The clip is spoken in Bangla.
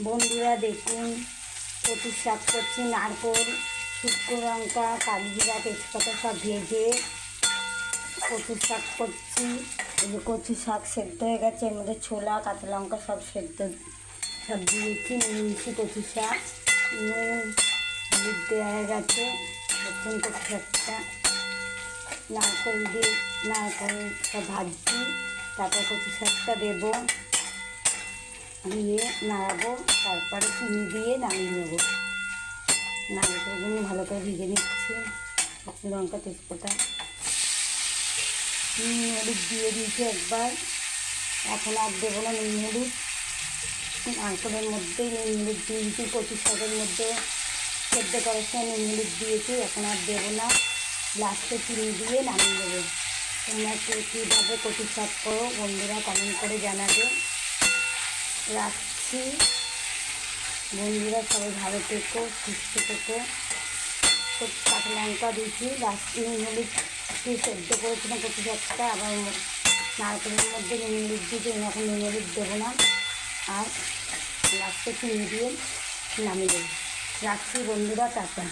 বন্ধুরা দেখুন, কচু শাক করছি। নারকোল, শুকনো লঙ্কা, কালিজিরা, তেজপাতা সব ভেজে কচু শাক করছি। এই যে কচু শাক সেদ্ধ হয়ে গেছে, এর মধ্যে ছোলা, কাঁচা লঙ্কা সব সেদ্ধ সব দিয়েছি। নিয়েছি কচু শাক, নুন হলুদ দেওয়া হয়ে গেছে। দেখুন কচু শাকটা নারকোল দিয়ে নারকোল সব ভাজছি, তারপর কচু শাকটা দেবো, দিয়ে নাড়াবো, তারপরে চিনি দিয়ে নামিয়ে নেবো। নারকেলগুলো ভালো করে ভিজে নিচ্ছি, লঙ্কা তেজপাতা নুন হলুদ দিয়ে দিয়েছি একবার, এখন আর দেবো না নুন হলুদ। নারকেলের মধ্যেই নুন হলুদ দিয়েছি, কচু শাকের মধ্যে সেদ্ধ করার সময় নুন হলুদ দিয়েছি, এখন আর দেবো না। লাস্টে চিনি দিয়ে নামিয়ে দেবো। তোমরা কীভাবে কচু শাক করো বন্ধুরা কমেন্ট করে জানাবে। রাখছি বন্ধুরা, সবাই ভালো থেকো, সুস্থ থেকো। কাঁচা লঙ্কা দিয়েছি, লাস্টে নুন হলুদ দিয়ে সেদ্ধ করেছিলাম কচু শাকটা, আবার নারকেলের মধ্যে নুন হলুদ দিয়েছি, এখন নুন হলুদ দেবো না, আর লাস্টে চিনি দিয়ে নামিয়ে দেবো। রাখছি বন্ধুরা, টাটা।